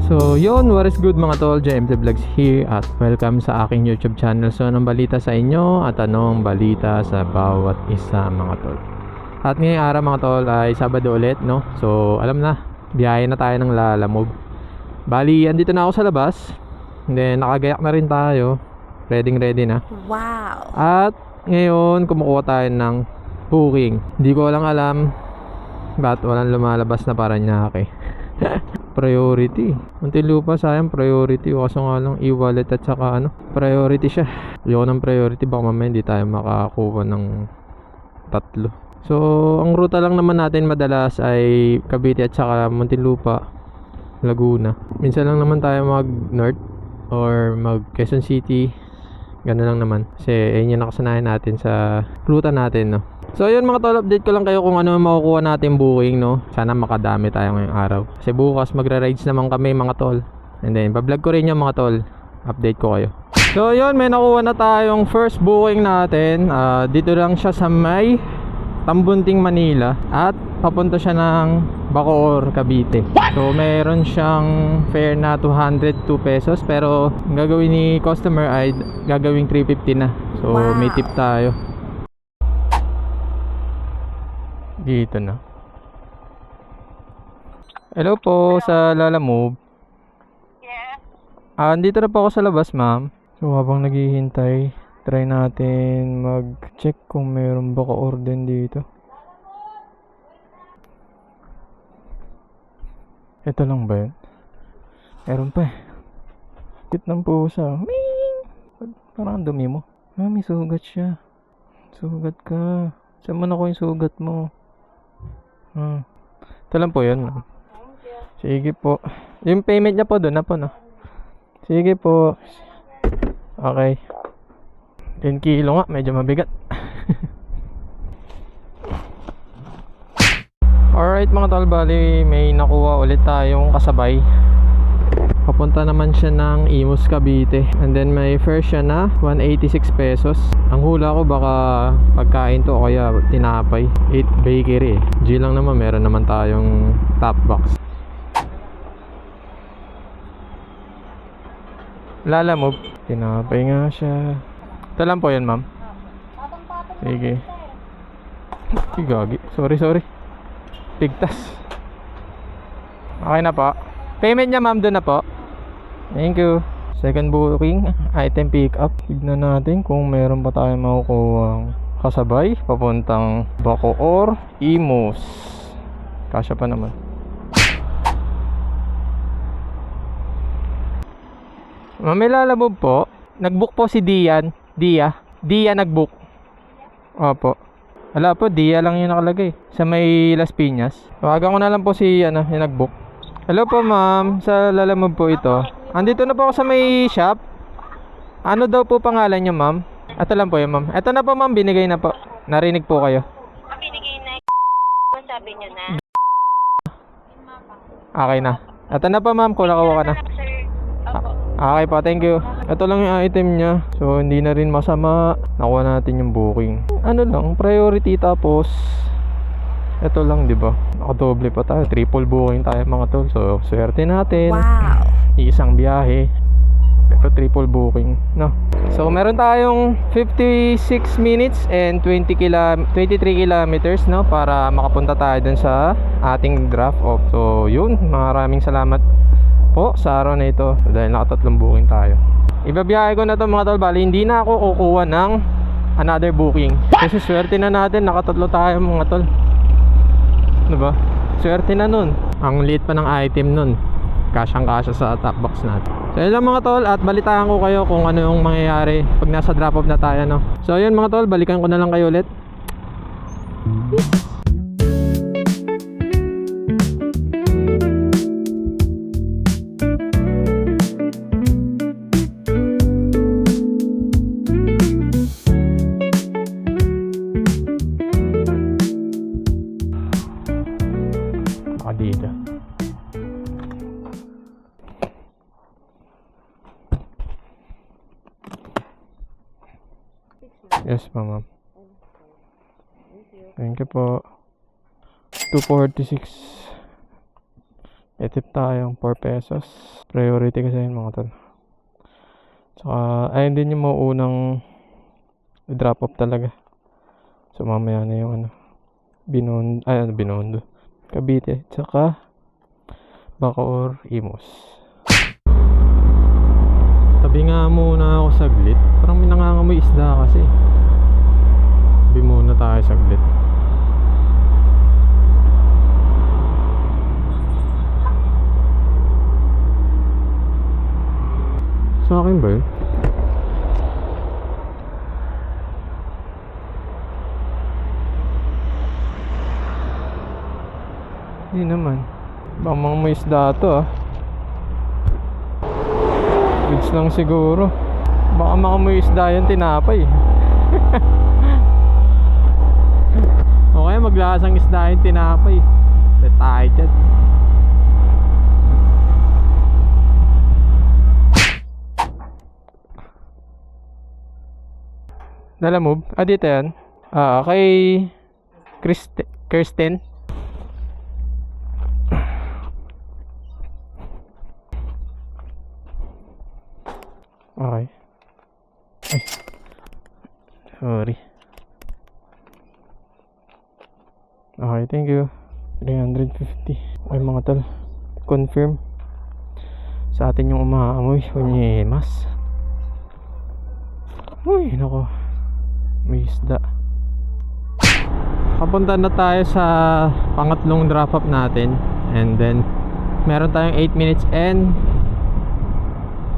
So yun, what is good mga tol, JMT Vlogs here at welcome sa aking YouTube channel. So anong balita sa inyo at anong balita sa bawat isa mga tol. At ngayong araw mga tol ay Sabado ulit, no? So alam na, biyahe na tayo ng Lalamove. Bali, andito na ako sa labas. And then nakagayak na rin tayo. Ready na. Wow! At ngayon kumukuha tayo ng booking. Hindi ko lang alam ba't walang lumalabas na Paranaque. Priority. Muntinlupa sayang priority. Kaso nga lang e-wallet at saka priority siya. Ayoko ng priority, baka mamaya hindi tayo makakuha ng tatlo. So ang ruta lang naman natin madalas ay Cavite at saka Muntinlupa, Laguna. Minsan lang naman tayo mag north or mag Quezon City. Gano'n lang naman. Kasi ayun yung nakasanayan natin sa ruta natin, no. So yun mga tol, update ko lang kayo kung ano makukuha natin booking, no. Sana makadami tayo ngayong araw. Kasi bukas magra-rides naman kami mga tol. And then bablog ko rin yung mga tol. Update ko kayo. So yun, may nakuha na tayong first booking natin. Dito lang siya sa may Tambunting, Manila. At papunta siya ng Bacoor, Cavite. So meron siyang fare na 202 pesos. Pero ang gagawin ni customer ay gagawing 350 na. So wow, may tip tayo. Dito na. Hello po sa Lalamove. Yes. Andito na po ako sa labas, ma'am. So habang naghihintay, try natin mag-check kung meron ba ka-order dito. Ito lang ba yun? Meron pa eh. Cute ng pusa. Ming! Parang dumi mo. May sugat siya. Sugat ka. Saan mo na ko yung sugat mo? Ito lang po yun, ma'am. Sige po. Yung payment niya po doon na po, no? Sige po. Okay. 10 kilo nga, medyo mabigat. Alright mga tol, bali may nakuha ulit tayong kasabay. Papunta naman siya ng Imus, Cavite. And then may fare siya na 186 pesos. Ang hula ko baka pagkain to o kaya tinapay. 8 bakery eh. G lang naman, meron naman tayong top box. Lalamove. Tinapay nga siya. Ito lang po yan, ma'am. Sige. Gagi. Sorry. Pigtas. Okay na po. Payment niya, ma'am, doon na po. Thank you. Second booking, item pick up. Tignan natin kung meron pa tayong makukuha kasabay papuntang Bacoor, Imus. Kasya pa naman. May Lalamove po. Nagbook po si Dian. Dia nagbook. Opo. Wala po, Dia lang yung nakalagay sa may Las Piñas. Tawagan ko na lang po si yung nagbook. Hello po ma'am, sa Lalamove po ito. Andito na po ako sa may shop. Ano daw po pangalan niyo, ma'am? Ito lang po yun, ma'am. Ito na po, ma'am, binigay na po. Narinig po kayo. Binigay na sabi niyo na. Okay na. Ito na po, ma'am, kuha ka na. Okay po, thank you. Ito lang yung item niya. So hindi na rin masama. Nakuha natin yung booking. Ano lang, priority, tapos ito lang, di ba? Nakadoble pa tayo. Triple booking tayo mga tol. So swerte natin. Wow! Isang biyahe. Ito triple booking, no? So meron tayong 56 minutes and 23 kilometers, no? Para makapunta tayo dun sa ating draft off. So yun, maraming salamat po sa araw na ito dahil nakatatlong booking tayo. Ibabiyahe ko na to mga tol. Bali hindi na ako kukuha ng another booking kasi swerte na natin, nakatatlo tayo mga tol, diba? Swerte na nun. Ang liit pa ng item nun, kasyang kasya sa top box natin. So yun lang mga tol, at balitaan ko kayo kung ano yung mangyayari pag nasa drop off na tayo, no? So yun mga tol, balikan ko na lang kayo ulit. Dito. Yes, ma'am. Thank you po. 246. Etip tayo 4 pesos. Priority kasi yun mga tol. Tsaka ayun din yung mauunang drop off talaga. So mamaya na yung Binondo. Cavite. Tsaka Bacoor, Imus. Tabi nga muna ako saglit. Parang may nangangamoy isda kasi. Tabi muna tayo saglit. Sa akin ba yun? Hindi naman. Baka mga may isda to Goods lang siguro. Baka makamoy isda yan tinapay. O kaya maglasang isda yung tinapay. Tayo dyan. Nalamove? Dito yan. Kay Kirsten. Okay. Ay. Sorry. Okay, thank you. 350. Okay mga tol. Confirm. Sa atin yung umaamoy. Unyemas. Uy, nako. May isda. Papunta na tayo sa pangatlong drop up natin. And then meron tayong 8 minutes and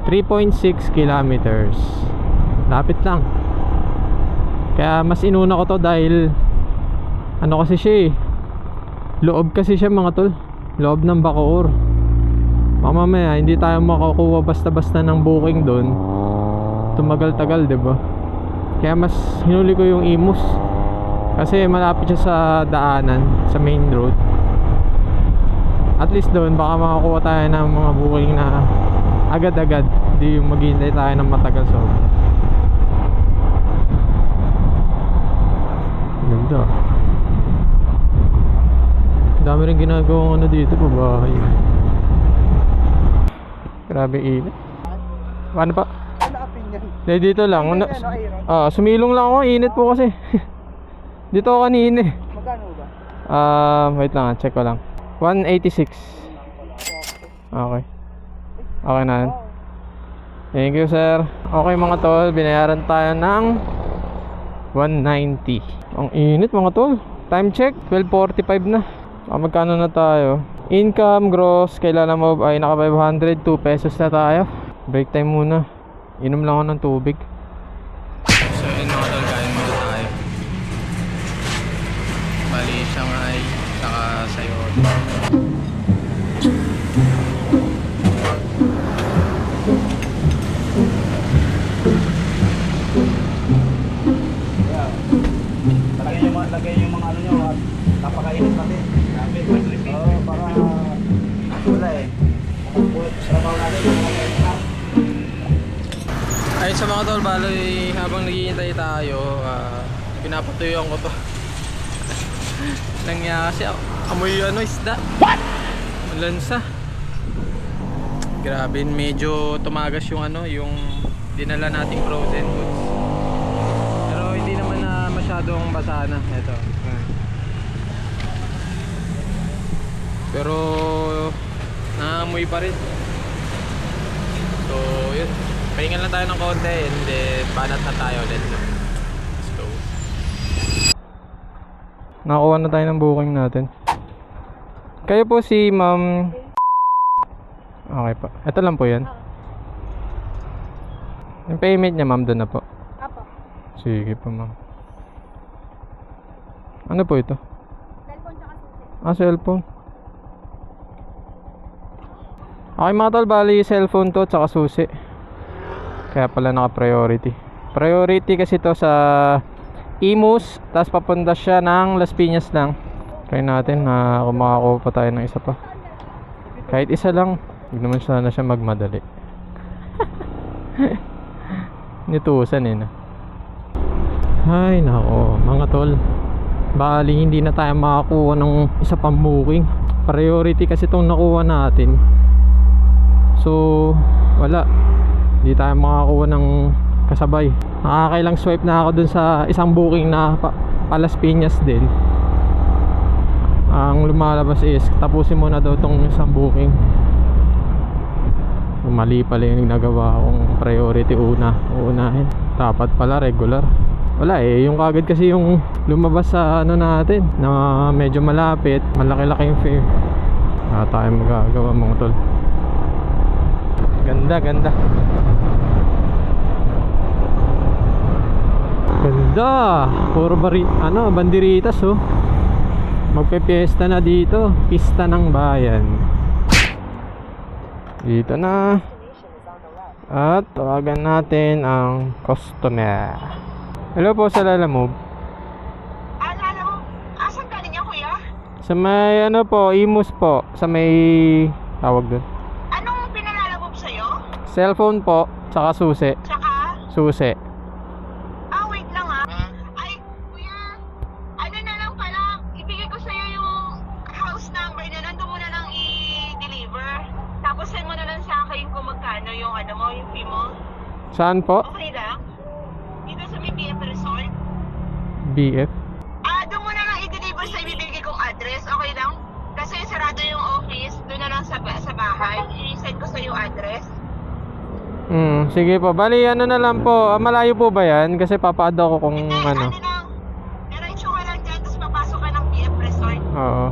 3.6 kilometers. Lapit lang. Kaya mas inuna ko to dahil ano kasi siya loob kasi siya mga tol. Loob ng Bacoor. Mamaya hindi tayo makakuha basta-basta ng booking doon. Tumagal-tagal, 'di ba? Kaya mas hinuli ko yung Imus. Kasi malapit siya sa daanan, sa main road. At least doon baka makakuha tayo ng mga booking na agad-agad. Hindi yung maghihintay tayo ng matagal sobra. Ganda. Dami rin ginagawang ano dito, babahay. Grabe init. Ano pa? Dito lang. Sumilong lang ako, init po kasi. Dito ako kanina eh. Magkano ba? Wait lang, check ko lang. 186. Okay. Okay na yan. Thank you sir. Okay mga tol, binayaran tayo ng 190. Ang init mga tol. Time check, 12:45 na. Magkano na tayo? Income, gross, kailan mo ay naka 500, 2 pesos na tayo. Break time muna. Inom lang ako ng tubig. So yun mga tol, kain muna tayo. Bali, Shanghai, saka sayote. Lagay yung mga ano nyo at napakainit natin. Para wala sarabaw natin. Ayun sa mga tol, baloy habang naghihintay tayo, pinapatuyuan ko to. Nangyari kasi amoy isda. What? Malansa. Grabe, medyo tumagas yung yung dinala nating frozen goods. Pero hindi naman na masyadong basa na ito. Pero naamoy pa rin. So yun, pahingan lang tayo ng konti and then banat na tayo ulit. Let's go. Nakakuha na tayo ng booking natin. Kayo po si ma'am. Okay po, ito lang po yan. Yung payment niya ma'am doon na po. Apo. Sige po ma'am. Ano po ito? Cellphone tsaka susi. Cellphone. Okay mga tol, bali cellphone to tsaka susi. Kaya pala naka-priority. Priority kasi to sa Imus, tapos papunta siya ng Las Piñas lang. Try natin na kung makakuha pa tayo ng isa pa. Kahit isa lang. Huwag naman sana siya magmadali. Nitusan na. Ay nako mga tol, bali hindi na tayo makakuha ng isa pang booking. Priority kasi itong nakuha natin. So wala, hindi tayo makakuha ng kasabay. Nakakailang swipe na ako dun sa isang booking na Palas Piñas din. Ang lumalabas is tapusin mo na daw itong isang booking. Mali pala yung nagawa kong priority uunahin. Dapat pala regular. Wala yung kagad kasi yung lumabas sa ano natin na medyo malapit, malaki-laki yung fare. Wala tayong magagawa mga tol. Ganda. Ganda. Puro banderitas oh. Magpe-fiesta na dito. Pista ng bayan. Dito na. At tawagan natin ang customer. Hello po sa Lalamove. Lalamove? Asan galing niya, kuya? Sa may Imus po. Sa may tawag doon. Anong pinalalamove sa'yo? Cellphone po, tsaka susi. Tsaka? Susi. Wait lang Ay, kuya, ano na lang pala, ibigay ko sa'yo yung house number na nandun mo na lang i-deliver. Tapos send mo na lang sa akin kung magkano yung yung fee mo. Saan po? Okay lang? Dito sa may BF Resort. BF? Doon mo na lang i-deliver sa ibibigay kong address, okay lang? Kasi sarado yung office, doon na lang sa bahay. I-send ko sa yung address. Sige po. Bali, na lang po. Malayo po ba yan? Kasi papaad ako kung Hindi, lang. Diretso ka lang dyan, tapos papasok ka ng BF Resort. Oo.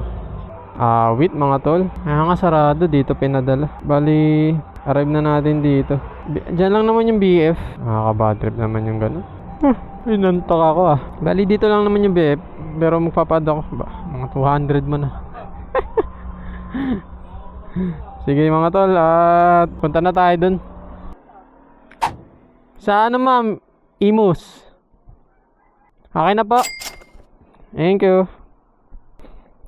Wait mga tol. Nga sarado dito pinadala. Bali, arrive na natin dito. Diyan lang naman yung BF. Nakaka-bad trip naman yung gano'n. Inantok ako Bali dito lang naman yung BF. Pero magpapaad ako. Mga 200 mo na. Sige mga tol. At punta na tayo dun. Sa ma'am? Imus. Okay na po. Thank you.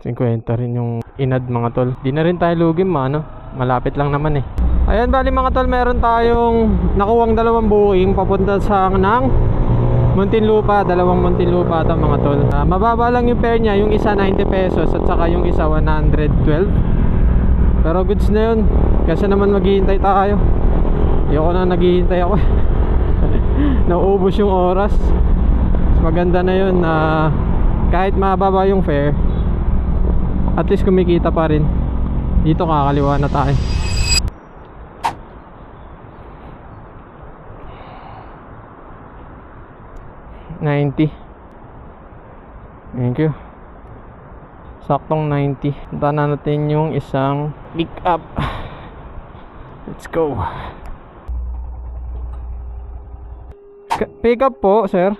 50 rin yung inad mga tol. Di na rin tayo lugim malapit lang naman Ayan bali mga tol, meron tayong nakuwang dalawang booking papunta sa Muntinlupa. Dalawang Muntinlupa ito mga tol. Mababa lang yung fare niya, yung isa 90 pesos at saka yung isa 112. Pero goods na yun, kasi naman maghihintay tayo. Ayoko na naghihintay ako. Nauubos yung oras. Mas maganda na yun na kahit mababa yung fare, at least kumikita pa rin. Dito kakaliwa na tayo. $90. Thank you. Saktong 90. Punta na natin yung isang pick up. Let's go. Pick up po, sir.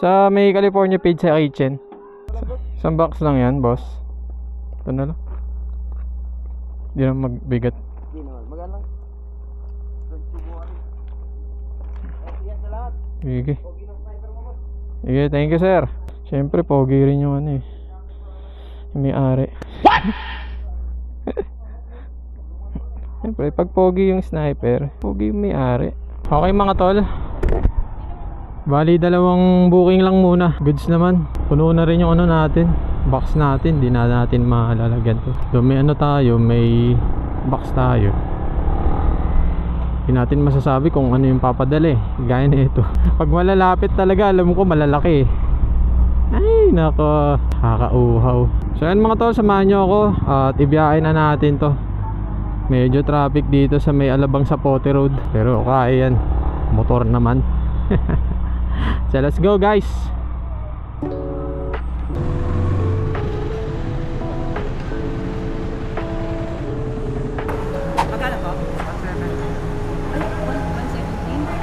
Sa may California Pizza Kitchen. Isang box lang yan, boss. Ito na lang. Hindi na magbigat. Hindi naman. Maganda lang. Yes na lahat. Sige. Sige, thank you sir. Siyempre, pogi rin yung yung may-ari. What? Siyempre, pag pogi yung sniper, pogi yung may-ari. Okay mga tol. Bali, dalawang booking lang muna. Goods naman. Puno na rin yung natin. Box natin. Di na natin malalagyan to. So, may tayo. May box tayo. Hindi natin masasabi kung ano yung papadali. Gaya na ito. Pag malalapit talaga, alam ko malalaki. Ay, nako. Kakauhaw. So, yan mga tol. Samahan nyo ako. At ibiyahin na natin to. Medyo traffic dito sa may Alabang Sapote Road. Pero kaya yan. Motor naman. So let's go guys. Magkano po? 117.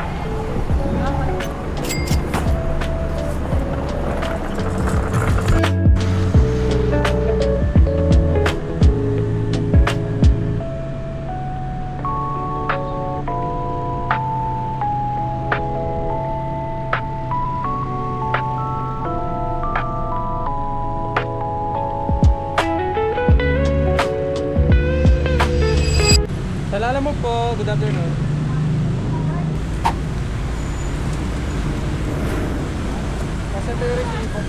Salala mo po. Good afternoon. Kasi ito yung resibo.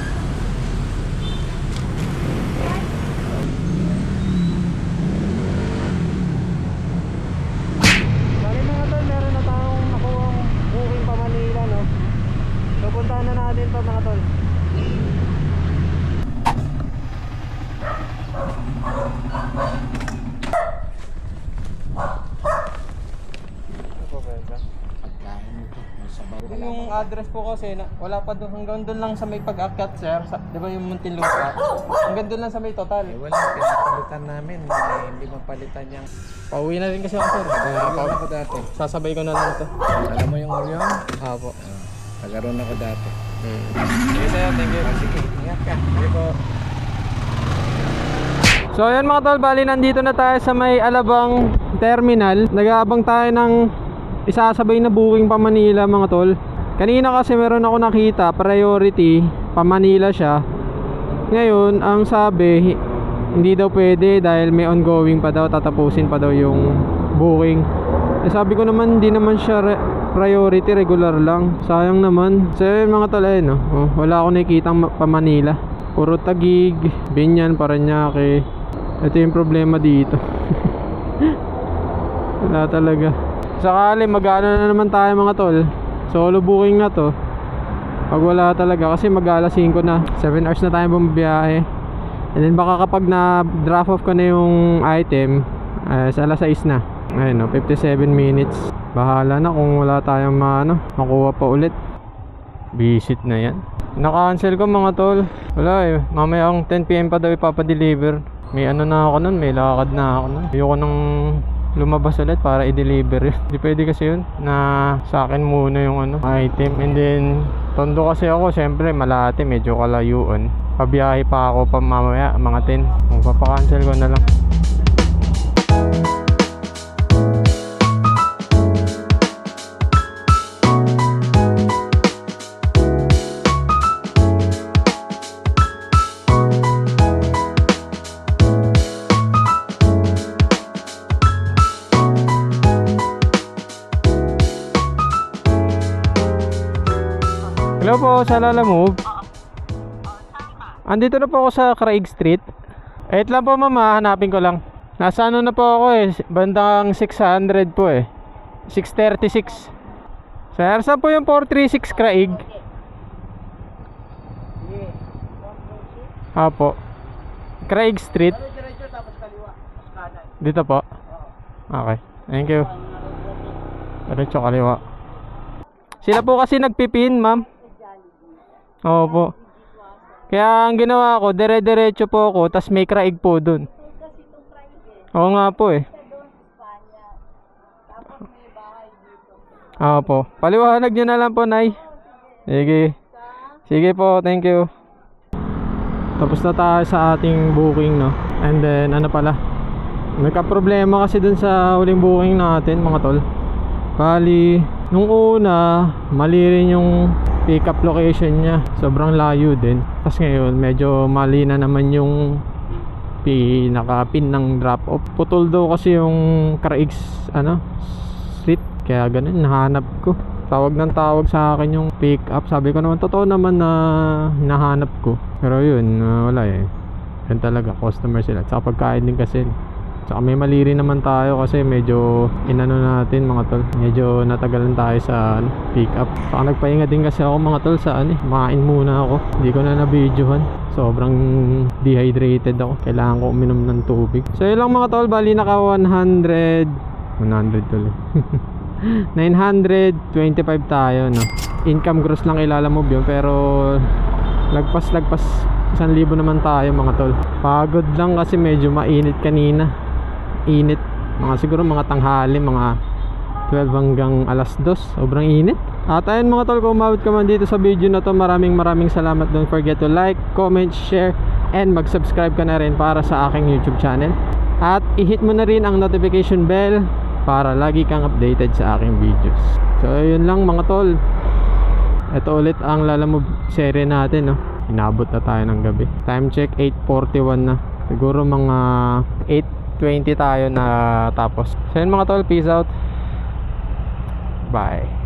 address po kasi, wala pa doon. Hanggang doon lang sa may pag-akyat, sir. Di ba yung Muntinlupa? Hanggang doon lang sa may total. Walang pinapalitan namin. Hindi mapalitan yung... Pauwi na rin kasi ako, sir. Nagaroon ako dati. Sasabay ko na lang ito. Alam mo yung Orion? Apo. Nagaroon ako dati. Sige, sir. Thank you. Sige, ingat ka. Sige po. So ayan mga tol, bali nandito na tayo sa may Alabang Terminal. Nag-aabang tayo ng isasabay na booking pa Manila mga tol. Kanina kasi meron ako nakita, priority, pa Manila siya. Ngayon, ang sabi, hindi daw pwede dahil may ongoing pa daw, tatapusin pa daw yung booking. Sabi ko naman, hindi naman siya priority, regular lang. Sayang naman. So yun mga tol, no? Wala ako nakikitang pa Manila. Puro Taguig, Binyan, Parañaque. Ito yung problema dito. Wala talaga. Sakali mag-ano na naman tayo mga tol. Solo booking na to. Pag wala talaga kasi mag-alas 5 na. 7 hours na tayo bumabiyahe. And then baka kapag na drop off ko na yung item, sa alas 6 na. Ayun, no, 57 minutes. Bahala na kung wala tayong makuha pa ulit. Visit na yan. Na-cancel ko mga tol. Wala eh. Mamaya ang 10 PM pa daw ipapadeliver. May ano na ako nun, may lakad na ako nun. Ayoko nang lumabas ulit para i-deliver yun. Hindi pwede kasi yun na sa akin muna yung item. And then tondo kasi ako, syempre Malate, medyo kalayuan. Pabiyahe pa ako pa mamaya, mga 10. Kung papakancel ko na lang. Hello po, sa Lalamove. Andito na po ako sa Craig Street. Wait lang po mama, hanapin ko lang. Nasa ano na po ako eh, bandang 600 po eh. 636. Sir, saan po yung 436 Craig? Apo. Craig Street. Dito po. Okay, thank you. Diretso kaliwa. Sila po kasi nagpipin, ma'am. Opo. Kaya ang ginawa ko, dire-diretso po ako, tas may Craig po dun. Oo nga po eh. Opo. Paliwanag nyo na lang po, Nay. Sige. Sige po, thank you. Tapos na tayo sa ating booking, no? And then, ano pala, nagka-problema kasi dun sa huling booking natin, mga tol. Bali, nung una, mali rin yung pick up location niya. Sobrang layo din. Tapos ngayon, medyo mali na naman yung pinaka-pin ng drop off. Putol daw kasi yung Craig Street. Kaya ganun, nahanap ko. Tawag ng tawag sa akin yung pick up. Sabi ko naman, totoo naman na nahanap ko. Pero yun, wala eh. Yan talaga, customer sila. At saka pagkain din kasi. Saka may mali rin naman tayo kasi medyo inano natin mga tol. Medyo natagalan tayo sa pick up. Saka nagpahinga din kasi ako mga tol sa kumain muna ako. Hindi ko na na-videohan. Sobrang dehydrated ako. Kailangan ko uminom ng tubig. So yun lang mga tol, bali naka 100 tuloy. 925 tayo, no. Income gross lang Lalamove yun, pero lagpas 1,000 naman tayo mga tol. Pagod lang kasi medyo mainit kanina. Init, siguro mga tanghali, mga 12 hanggang alas 2. Sobrang init. At ayun mga tol, kung umabot ka man dito sa video na to, maraming salamat. Don't forget to like, comment, share, and mag-subscribe ka na rin para sa aking YouTube channel. At i-hit mo na rin ang notification bell para lagi kang updated sa aking videos. So yun lang mga tol. Ito ulit ang Lalamove serie natin, no. Inabot na tayo ng gabi. Time check 8:41 na. Siguro mga 8:20 tayo na tapos. So yun mga tol, peace out. Bye.